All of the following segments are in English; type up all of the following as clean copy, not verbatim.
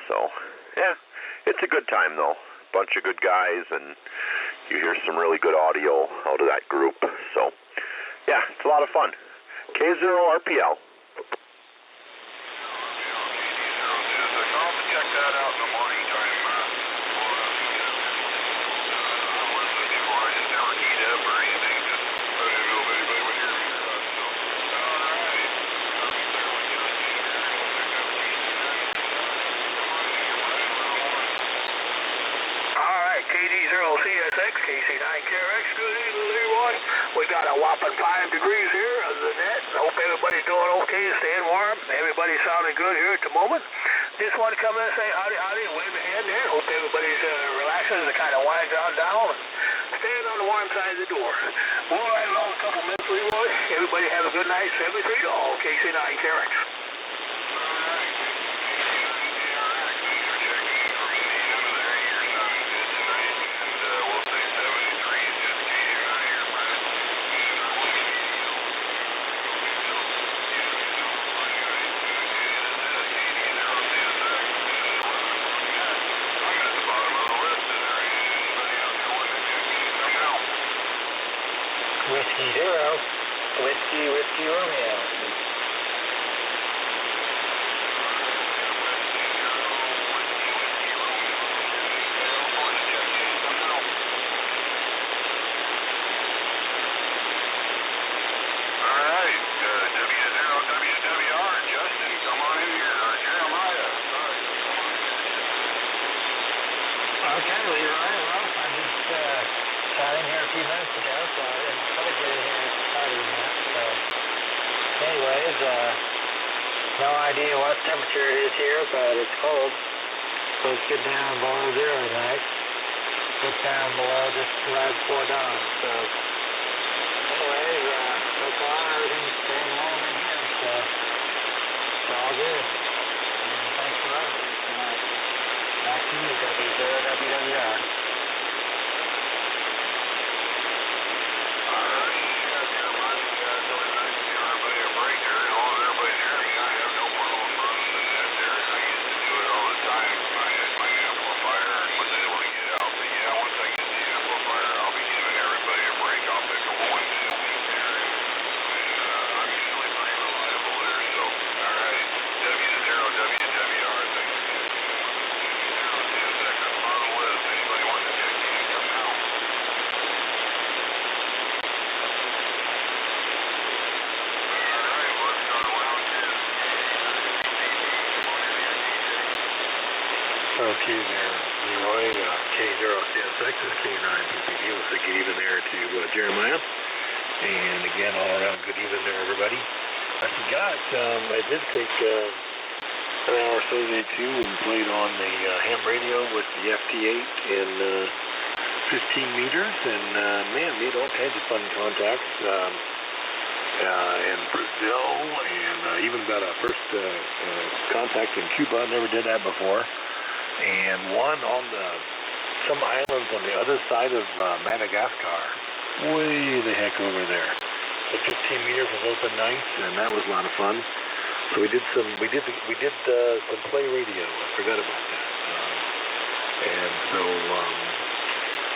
So, yeah, it's a good time, though. Bunch of good guys, and you hear some really good audio out of that group. So, yeah, it's a lot of fun. K0RPL. Check that out in the morning time. I just never keyed up or anything. Just I didn't know if anybody would hear me or not. So, all right. All right, KD0CSX, KC9KRX, good evening, Leroy. We got a whopping 5 degrees here other than that. Hope everybody's doing okay, staying warm. Everybody's sounding good here at the moment. Just want to come in and say howdy, wave a hand there. Hope everybody's relaxing as it kind of winds down and staying on the warm side of the door. We'll ride along a couple minutes, Leroy. Everybody have a good night. 73 to all, KC9KRX. Whiskey Zero, Whiskey Romeo. Okay, Leroy, well, I just got in here a few minutes ago, so I didn't quite get in here starting that. So, anyways, no idea what temperature it is here, but it's cold. So it's get down below zero tonight. Get down below just right before dawn. So, anyways, so far everything's staying warm in here, so it's all good. And thanks for running this tonight. Back to you, WWR. Okay there, Leroy, K0CSX is K9PPD. We'll say good evening there to Jeremiah. And again, all around good evening there, everybody. I forgot, I did take an hour or so today too and played on the ham radio with the FT8 and 15 meters. And man, made all kinds of fun contacts in Brazil and even got a first contact in Cuba. Never did that before. And one on some islands on the other side of Madagascar, way the heck over there. So 15 meters of open nights, and that was a lot of fun. So we did some play radio. I forgot about that. And so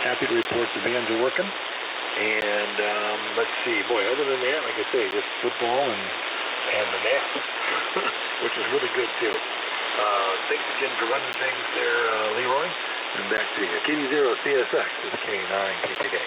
happy to report the bands are working. And let's see, boy, other than that, like I say, just football and the Nets, which is really good too. Thanks again for running things there, Leroy. And back to you. KD0CSX is K9KPD.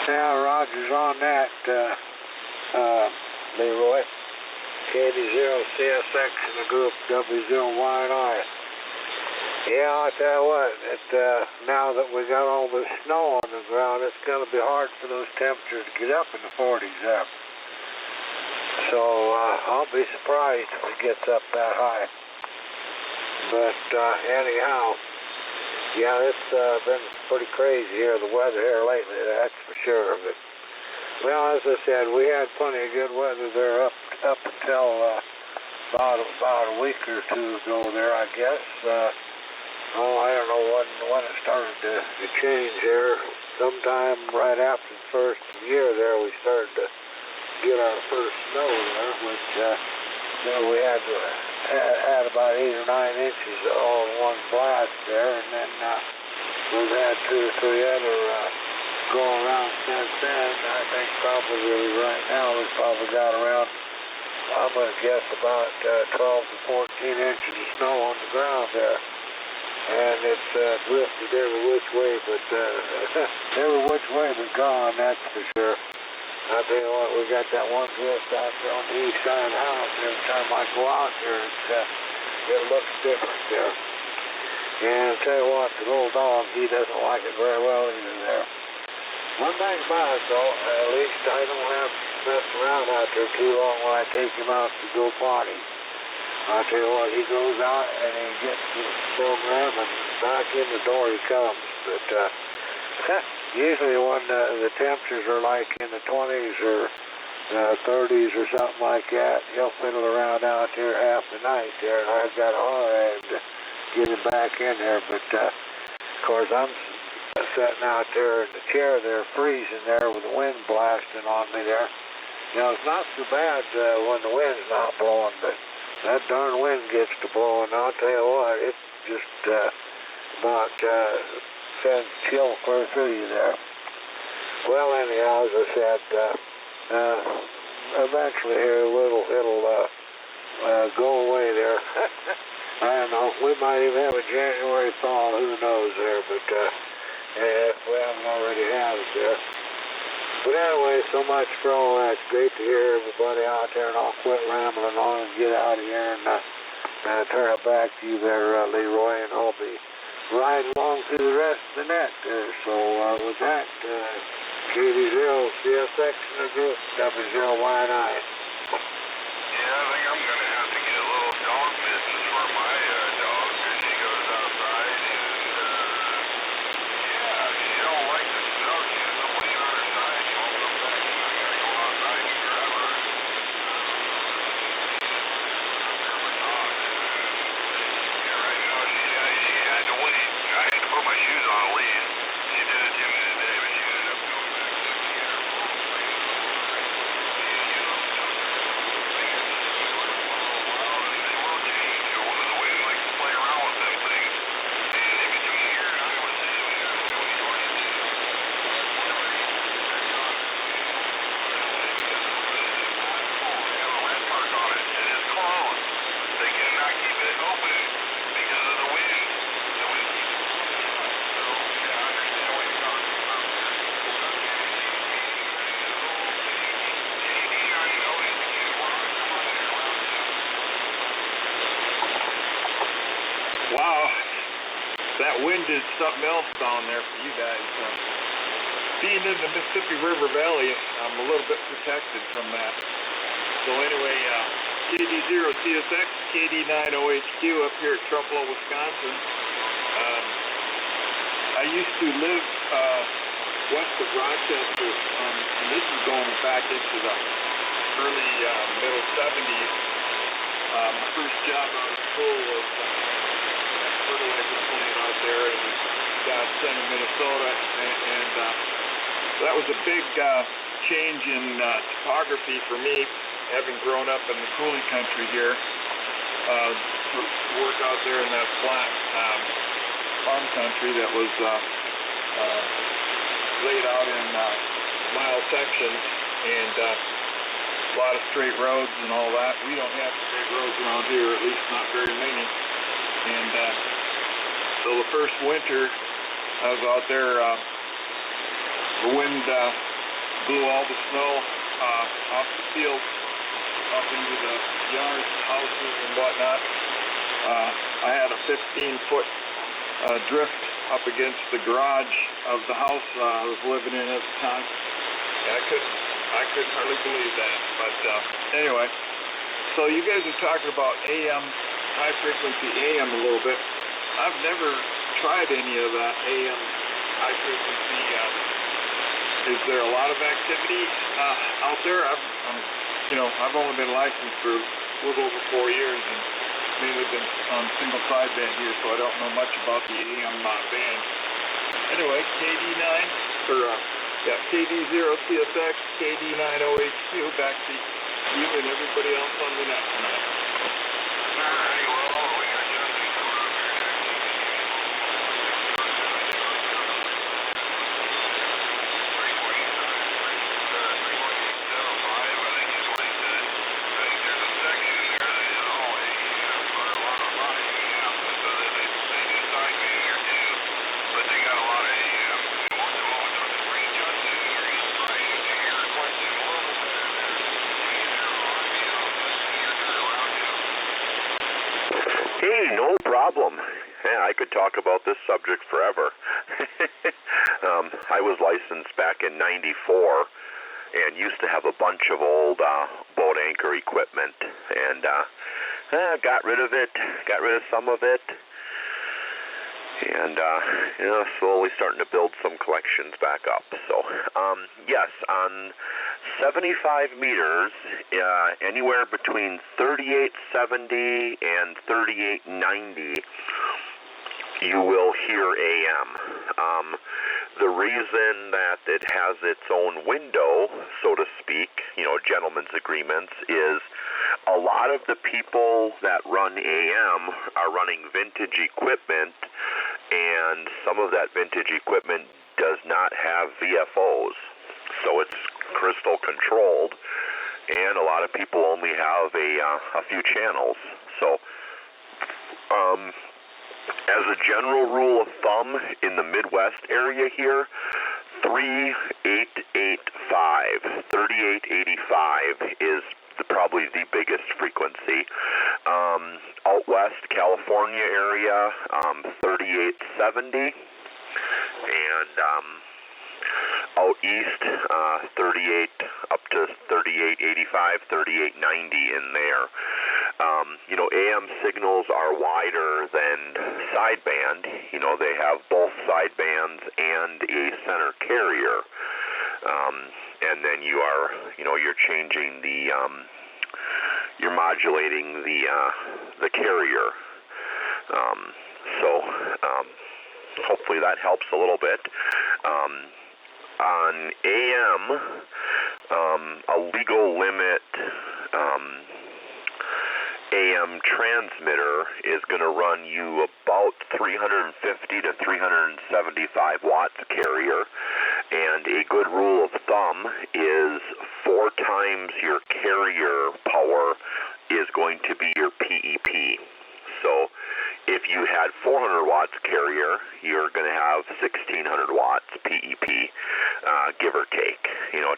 Now, Roger's on that, Leroy. KD0CSX in the group W0YNI. Yeah, I'll tell you what, now that we got all this snow on the ground, it's going to be hard for those temperatures to get up in the 40s up. So I'll be surprised if it gets up that high. But anyhow, yeah, it's been pretty crazy here, the weather here lately, that's for sure. But, well, as I said, we had plenty of good weather there up until about a week or two ago there, I guess. I don't know when it started to change here. Sometime right after the first year there, we started to get our first snow there, which we had about 8 or 9 inches all in one blast there, and then we've had 2 or 3 other going around since then. I think probably right now we've probably got around, I'm going to guess about 12 to 14 inches of snow on the ground there. And it's drifted every which way, but every which way but gone, that's for sure. I'll tell you what, we got that one drift out there on the east side of the house, and every time I go out there, it looks different there. And I'll tell you what, the little dog, he doesn't like it very well either there. One thing about it, though, at least I don't have to mess around out there too long when I take him out to go potty. I'll tell you what, he goes out and he gets the program and back in the door he comes. But usually when the temperatures are like in the 20s or 30s or something like that, he'll fiddle around out there half the night there, and I've got a hard to get him back in there. But of course, I'm sitting out there in the chair there, freezing there with the wind blasting on me there. You know, it's not so bad when the wind's not blowing, but that darn wind gets to blowing. I'll tell you what, it just about sends chill clear through you there. Well, anyhow, as I said, eventually here it'll go away there. I don't know. We might even have a January thaw. Who knows there? But if we haven't already had it there. But anyway, so much for all that. It's great to hear everybody out there, and I'll quit rambling on and get out of here and turn it back to you there, Leroy, and I'll be riding along through the rest of the net there. So with that, KD0CSX in the group, W0YNI. Yeah, I think I'm going to have to get a little dog business for my dog, because she goes outside and, yeah, she don't like the snow. She ends up laying on her side. She won't come back. I got to go outside and grab her. Yeah, right now she had to wait. I had to put my shoes on at least. She did it to me today, but she ended up going back to the theater. Wow, that wind did something else down there for you guys. Being in the Mississippi River Valley, I'm a little bit protected from that. So anyway, KD0CSX, KD90HQ up here at Trumbull, Wisconsin. I used to live west of Rochester, and this is going back into the early middle 70s. My first job out of school was fertilizer plant out there in Dodge Center, Minnesota, and that was a big change in topography for me, having grown up in the coulee country here, to work out there in that flat farm country that was laid out in mile sections, and a lot of straight roads and all that. We don't have straight roads around here, at least not very many. And so the first winter I was out there, the wind blew all the snow off the field, up into the yards, houses, and whatnot. I had a 15-foot drift up against the garage of the house I was living in at the time. And I couldn't hardly believe that. But anyway, so you guys are talking about AM, high frequency AM a little bit. I've never tried any of that AM high frequency. Is there a lot of activity out there? I've only been licensed for a little over 4 years and mainly been on single sideband here, so I don't know much about the AM band. Anyway, KD0CSX, KD90HQ, back to you and everybody else on the net tonight. Alrighty, well, we got Justin coming up here Hey, no problem. Yeah, I could talk about this subject forever. I was licensed back in '94 and used to have a bunch of old boat anchor equipment, and got rid of it, got rid of some of it, and slowly starting to build some collections back up. So yes, on 75 meters, anywhere between 3870 and 3890, you will hear AM. The reason that it has its own window, so to speak, gentlemen's agreements, is a lot of the people that run AM are running vintage equipment, and some of that vintage equipment does not have VFOs. So it's crystal controlled, and a lot of people only have a few channels. So as a general rule of thumb in the Midwest area here, 3885 is probably the biggest frequency. Out west, California area, 3870, and out east, 38 up to 3885, 3890 in there. AM signals are wider than sideband. They have both sidebands and a center carrier. And then you're changing you're modulating the carrier. Hopefully that helps a little bit. On AM, a legal limit AM transmitter is going to run you about 350 to 375 watts carrier, and a good rule of thumb is 4 times your carrier power is going to be your PEP. So if you had 400 watts carrier, you're going to have 1600 watts PEP, give or take,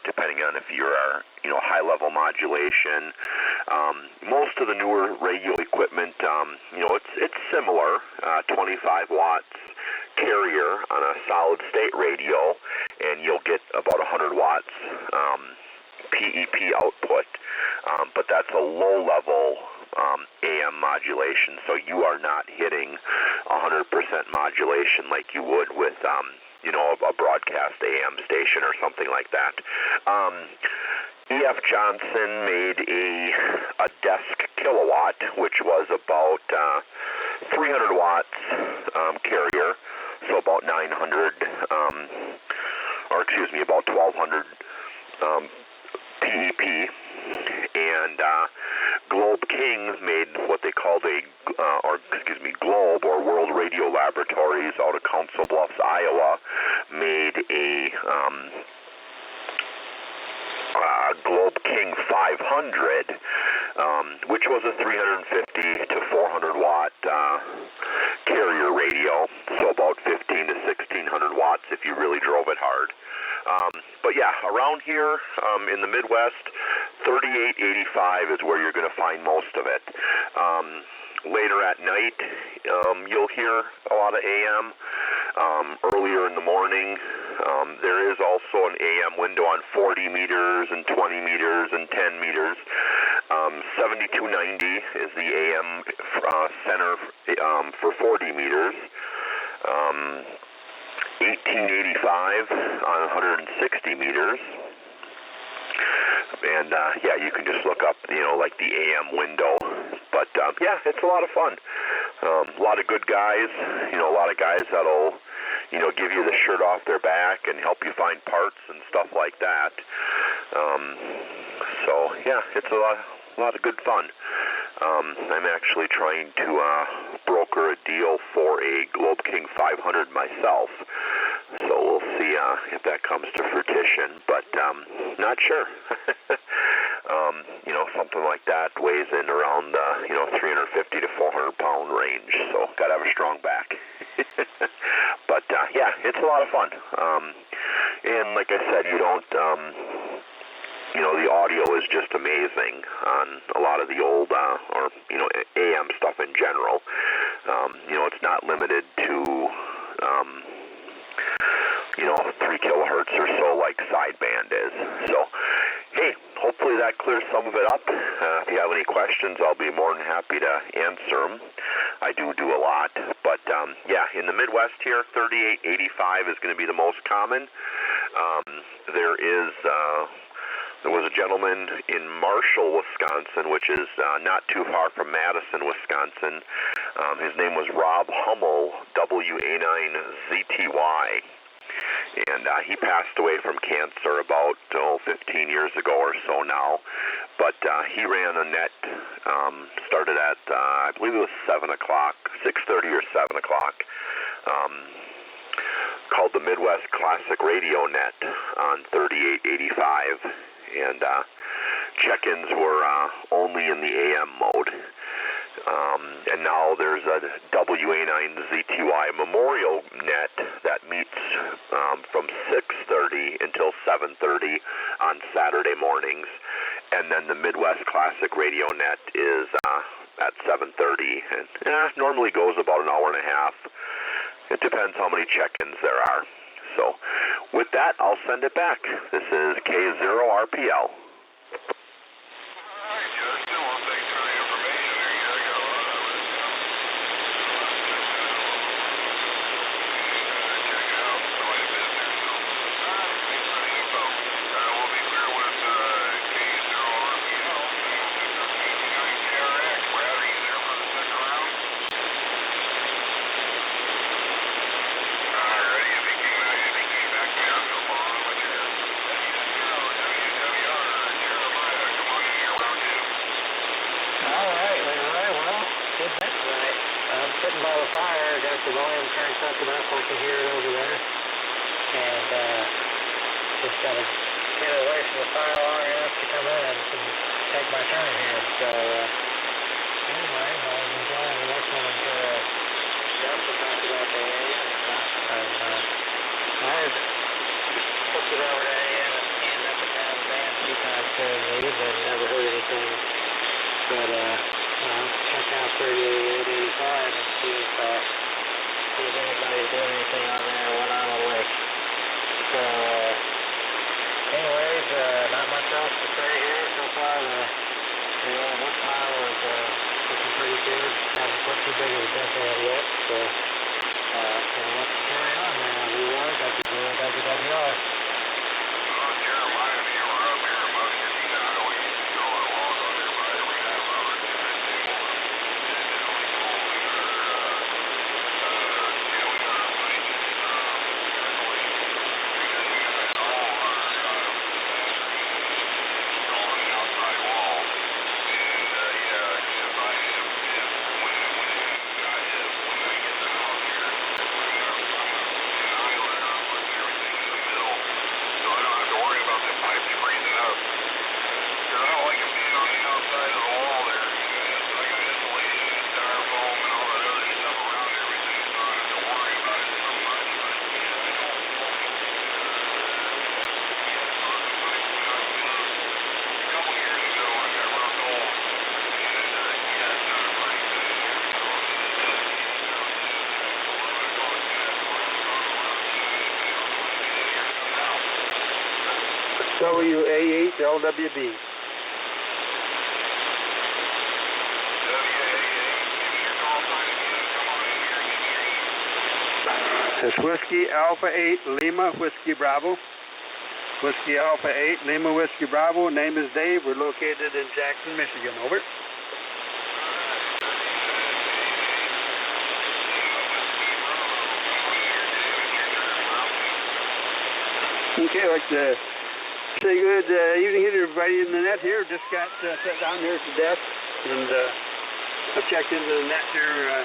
depending on if you're high-level modulation. Most of the newer radio equipment, it's similar, 25 watts carrier on a solid-state radio, and you'll get about 100 watts PEP output, but that's a low-level AM modulation, so you are not hitting 100% modulation like you would with, a broadcast AM station or something like that. E.F. Johnson made a desk kilowatt, which was about 300 watts carrier, so about 900, about 1200 PEP, and Globe King made what they called Globe, or World Radio Laboratories out of Council Bluffs, Iowa, made a Globe King 500, which was a 350 to 400 watt carrier radio, so about 15 to 1600 watts watts if you really drove it hard. But yeah, around here in the Midwest, 3885 is where you're going to find most of it. Later at night, you'll hear a lot of AM. Earlier in the morning, there is also an AM window on 40 meters and 20 meters and 10 meters. 7290 is the AM center for 40 meters. 1885 on 160 meters. And yeah, you can just look up, like the AM window. But yeah, it's a lot of fun. A lot of good guys, a lot of guys that'll, give you the shirt off their back and help you find parts and stuff like that. So yeah, it's a lot of good fun. I'm actually trying to broker a deal for a Globe King 500 myself. So we'll see if that comes to fruition, but not sure. Something like that weighs in around 350 to 400 pound range, so gotta have a strong back. But yeah, it's a lot of fun. And like I said, you don't, the audio is just amazing on a lot of the old, AM stuff in general. It's not limited to, 3 kilohertz or so like sideband is. So, hey, hopefully that clears some of it up. If you have any questions, I'll be more than happy to answer them. I do a lot. But, yeah, in the Midwest here, 3885 is going to be the most common. There was a gentleman in Marshall, Wisconsin, which is not too far from Madison, Wisconsin. His name was Rob Hummel, WA9ZTY. And he passed away from cancer about 15 years ago or so now. But he ran a net, started at, I believe it was 7 o'clock, 6:30 or 7 o'clock, called the Midwest Classic Radio Net on 3885. And check-ins were only in the AM mode. And now there's a WA9ZTY Memorial Net that meets from 6:30 until 7:30 on Saturday mornings. And then the Midwest Classic Radio Net is at 7:30. And normally goes about an hour and a half. It depends how many check-ins there are. So with that, I'll send it back. This is K0RPL. The volume cranked up enough I can hear it over there, and just got to get away from the fire long enough to come in and take my turn here. So anyway, I was enjoying listening to Justin talk about the AM stuff, and I had flipped it over to AM and scanned up and down the band a few times during the evening, never heard anything, but check out 3885 and see if anybody's doing anything on there when I'm awake. So, anyways, not much else to say here. So far, the old wood pile is looking pretty good. Haven't put too big of a dent in it yet. So, let's carry on now. WWR. WA8LWB. It's Whiskey Alpha 8 Lima Whiskey Bravo. Whiskey Alpha 8 Lima Whiskey Bravo. Name is Dave. We're located in Jackson, Michigan. Over. Okay, I'd like to say good evening here to everybody in the net here. Just got set down here at the desk, and I've checked into the net here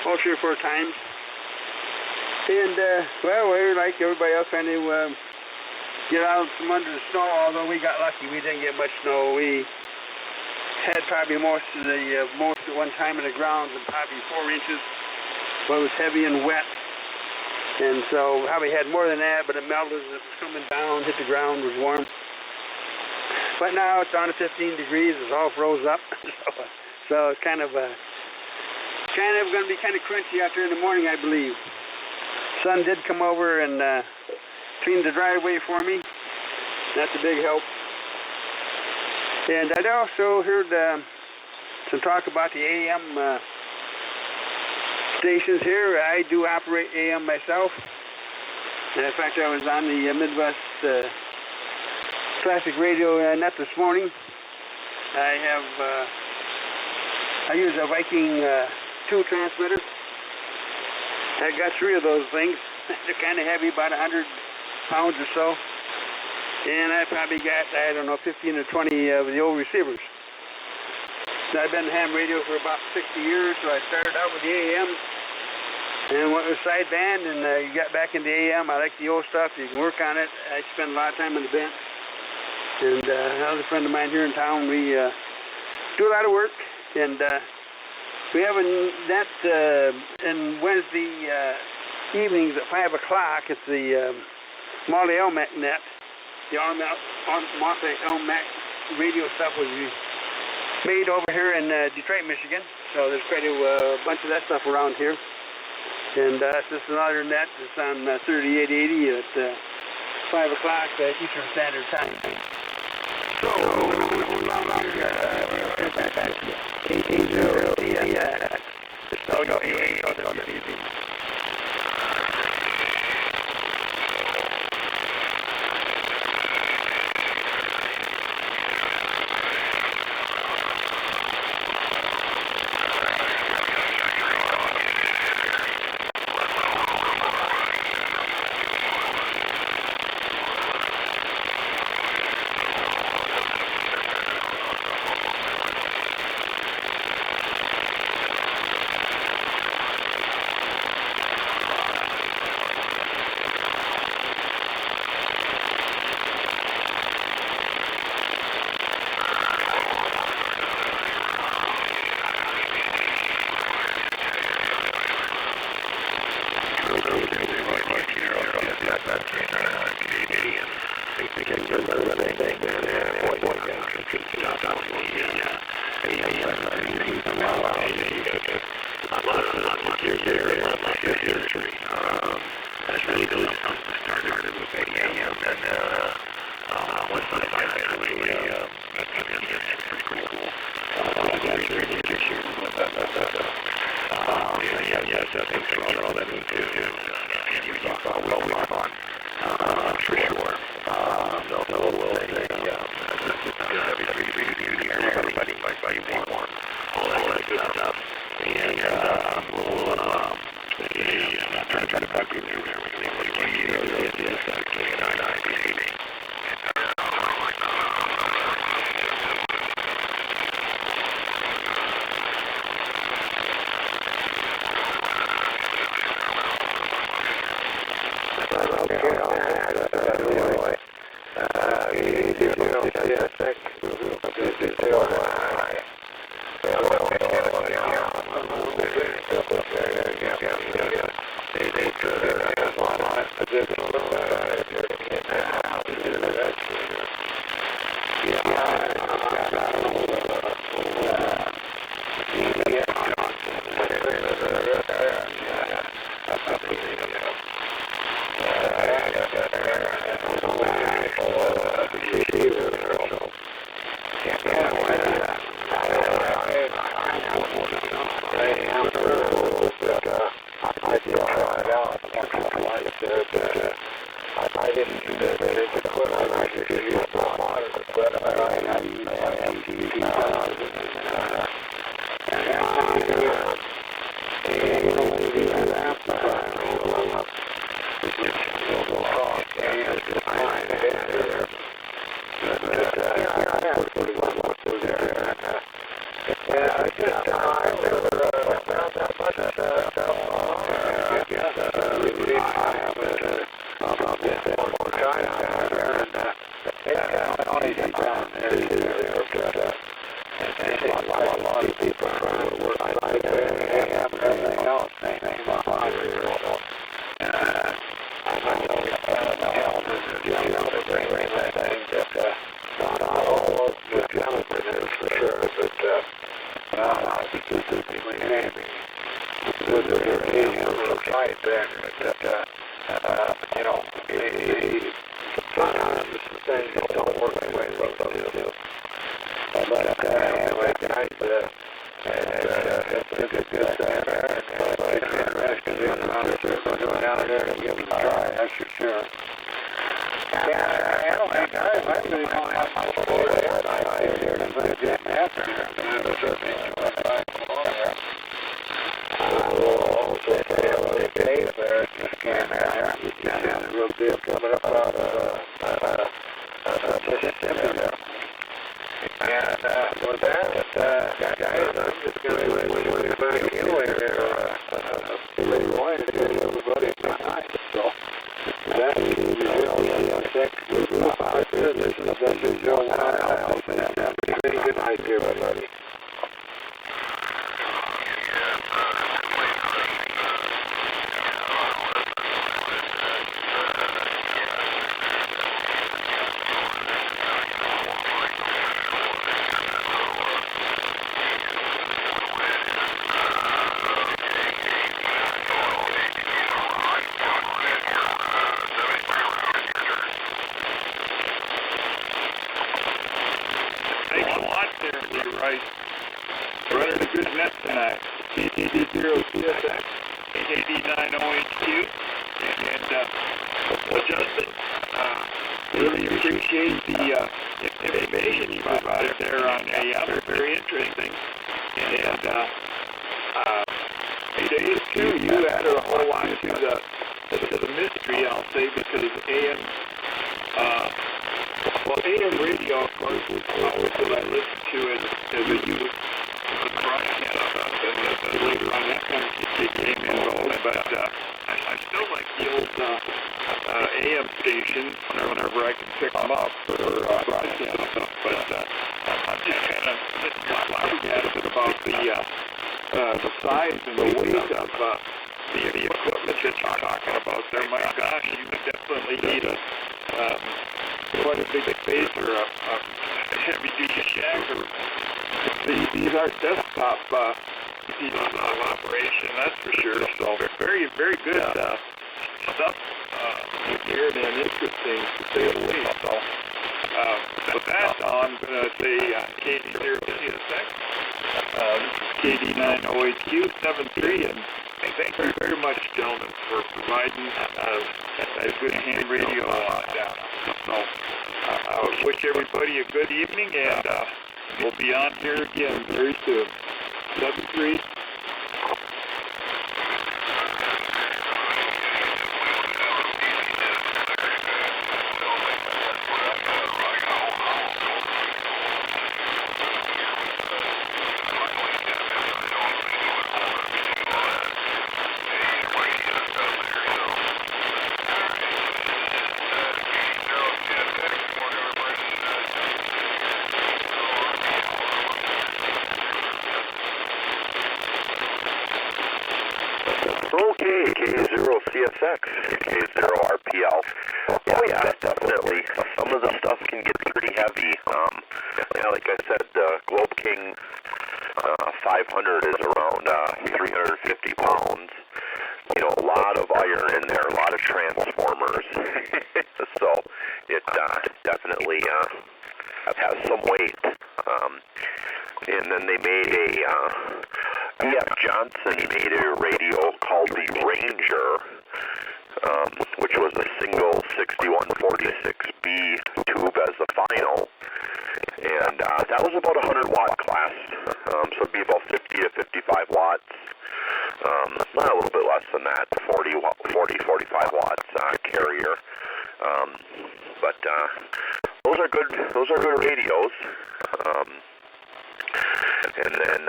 all 3 or 4 times. And, well, we're like everybody else trying to get out from under the snow, although we got lucky. We didn't get much snow. We had probably most at one time in the ground, and probably 4 inches, but it was heavy and wet. And so probably had more than that, but it melted as it was coming down, hit the ground, was warm. But now it's down to 15 degrees. It's all froze up. So it's kind of going to be kind of crunchy out there in the morning, I believe. Sun did come over and clean the driveway for me. That's a big help. And I'd also heard some talk about the AM stations here. I do operate AM myself. And in fact, I was on the Midwest Classic Radio net this morning. I use a Viking 2 transmitter. I got 3 of those things. They're kind of heavy, about 100 pounds or so. And I probably got, 15 or 20 of the old receivers. So I've been ham radio for about 60 years, so I started out with the AM and went with sideband, and you got back into AM. I like the old stuff. You can work on it. I spend a lot of time on the bench. And another friend of mine here in town, we do a lot of work, and we have a net in Wednesday evenings at 5 o'clock. It's the Molly Elmac net. The Molly Elmac radio stuff was made over here in Detroit, Michigan. So there's quite a bunch of that stuff around here. And it's just another net. It's on 3880 at 5 o'clock Eastern Standard Time. So, K0RPL. of people trying to work like that and everything else. Ain't my here. So, I know the health is a general thing that not all of the gentlemen is for sure, but because we may be with their age or fight there, you know, sometimes things don't work the way they supposed to. But anyway, guys, it's a good thing there, and everybody can rest in on it. We're going down there to give it a try, that's for sure. I don't think I really don't have much for it. I hear it as I get after it. I certainly enjoy it. We'll also say hello to Dave there. Just came there. He's got a real deal coming up out of Mississippi there. And with that, guys, I'm just going to wish everybody anyway there. Really wanted to give everybody a good night. So, that is the second group out there. This is the Joe Wild. And have a pretty good night to everybody. Running a good net tonight. K0RPL 889OHQ. And Justin, really appreciate the information you provided there on AM. Very interesting. And days too, you added a whole lot to the mystery, I'll say, because AM radio, of course, was always what I listened to as a youth. The broadcast stuff, and later on that kind of came in rolling. But I still like the old AM stations whenever I can pick them up for broadcast stuff. But I'm just kind of flabbergasted about the size and the weight of the equipment that you're talking about there. My gosh, you definitely need quite a big space or a heavy-duty shack. These are desktop pieces of operation, that's for sure. So very, very good stuff here and interesting to say the least. So with that, I'm going to say K0RPL. This is KD9OHQ 73, and thank you very much, gentlemen, for providing a good ham radio down. So I wish everybody a good evening, and we'll be on here again very soon. 73. Okay, K0CSX, K0RPL. Oh yeah, definitely. Some of the stuff can get pretty heavy. Like I said, the Globe King 500 is around 350 pounds. You know, a lot of iron in there, a lot of transformers. So it definitely has some weight. And then they made E.F. Johnson made a radio called the Ranger, which was a single 6146B tube as the final. And that was about a 100-watt class, so it'd be about 50 to 55 watts. Not a little bit less than that, 40, 45 watts carrier. But those are good radios. And then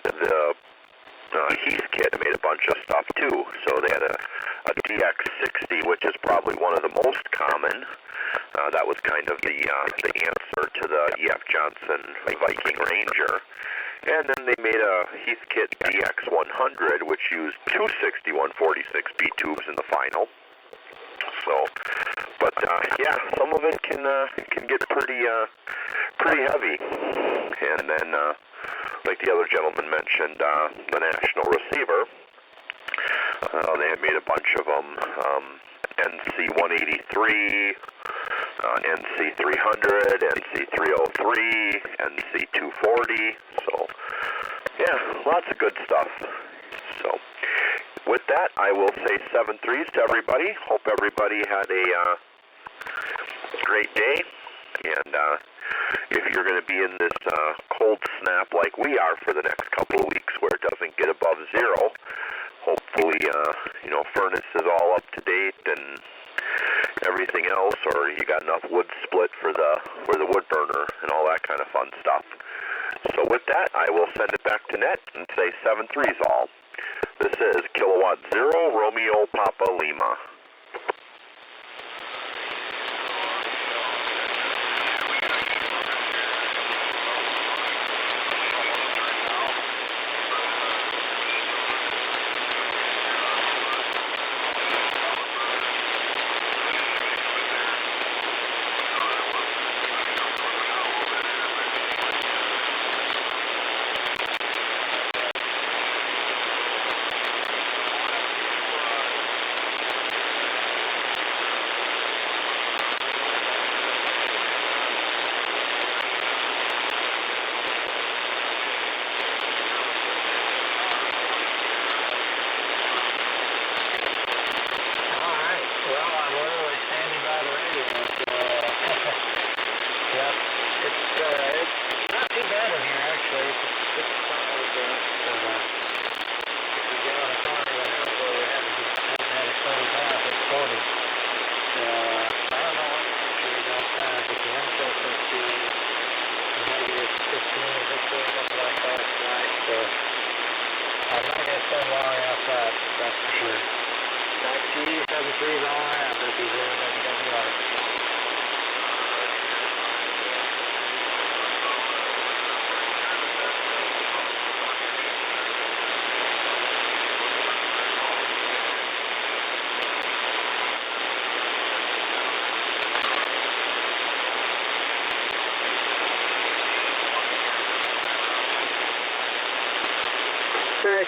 the Heath kit made a bunch of stuff too. So they had a DX60, which is probably one of the most common. That was kind of the answer to the E.F. Johnson Viking Ranger. And then they made a Heathkit DX100, which used two 6146B tubes in the final. So, but yeah, some of it can get pretty heavy. And then, like the other gentleman mentioned, the National Receiver. They had made a bunch of them. NC183, NC300, NC303, NC240. So, yeah, lots of good stuff. So, with that, I will say 7-3s to everybody. Hope everybody had a great day. And if you're going to be in this cold snap like we are for the next couple of weeks where it doesn't get above zero, hopefully, furnace is all up to date and everything else, or you got enough wood split for the wood burner and all that kind of fun stuff. So with that, I will send it back to net and say 7-3s all. This is Kilowatt 0, Romeo Papa Lima.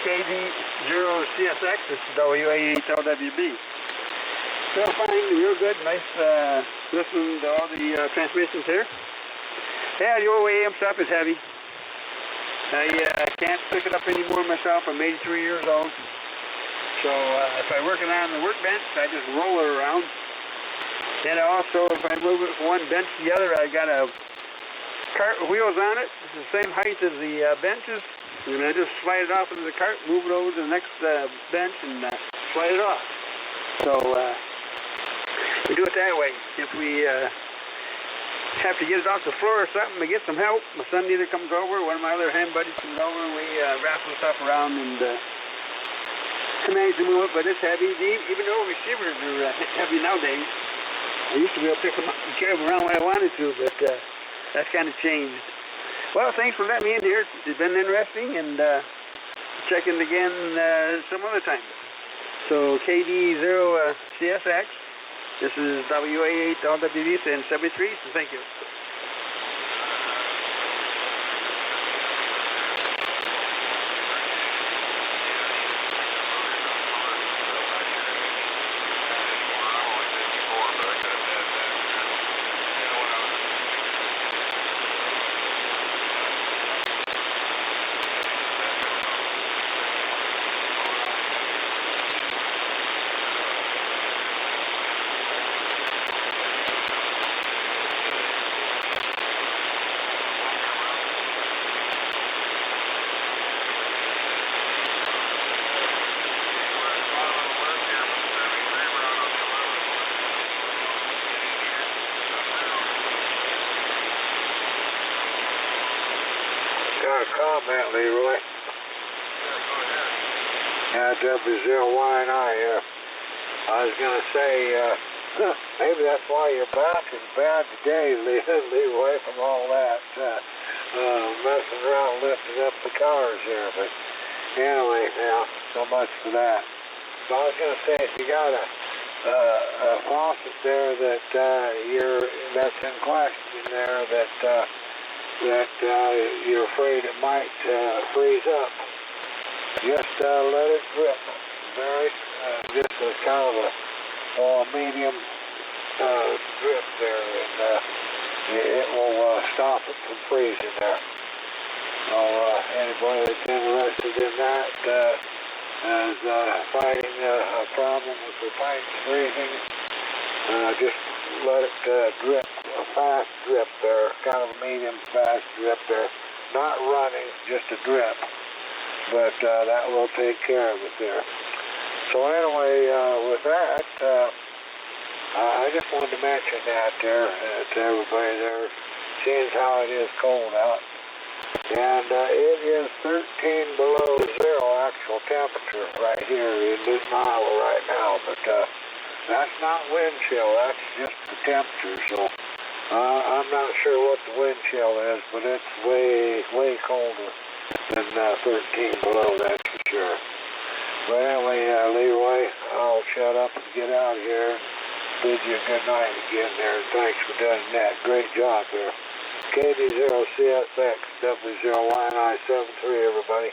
K0CSX, this is WA8LWB. Well, fine, real good, nice listening to all the transmissions here. Yeah, the old AM stuff is heavy. I can't pick it up anymore myself. I'm 83 years old. So if I'm working on the workbench, I just roll it around. And also, if I move it from one bench to the other, I got a cart with wheels on it. It's the same height as the benches. And I just slide it off into the cart, move it over to the next bench, and slide it off. So we do it that way. If we have to get it off the floor or something to get some help, my son either comes over, one of my other hand buddies comes over, and we wrestle stuff around and manage to move it. But it's heavy. Even though receivers are heavy nowadays, I used to be able to pick them up and carry them around when I wanted to, but that's kind of changed. Well, thanks for letting me in here. It's been interesting, and check in again some other time. So KD0CSX, this is WA8LWB saying 73, so thank you. Comment, Leroy. W0YNI here. I was going to say, maybe that's why your back is bad today, Leroy, from all that. messing around lifting up the cars there. But anyway, now, so much for that. So I was going to say, if you got a faucet there that that's in question there that you're afraid it might freeze up, just let it drip. Very, just a kind of a medium drip there, and it will stop it from freezing there. So anybody that's interested in that is fighting a problem with the pipes freezing, just let it drip, a fast drip there, kind of a medium fast drip there. Not running, just a drip. But that will take care of it there. So anyway, with that, I just wanted to mention that there to everybody there, seeing how it is cold out. And it is 13 below zero actual temperature right here in Newton, Iowa right now. But that's not wind chill, that's just the temperature. So I'm not sure what the wind chill is, but it's way, way colder than 13 below, that's for sure. But anyway, Leroy, I'll shut up and get out of here. Bid you a good night again there, and thanks for doing that. Great job there. KD0CSX W0YNI73, everybody.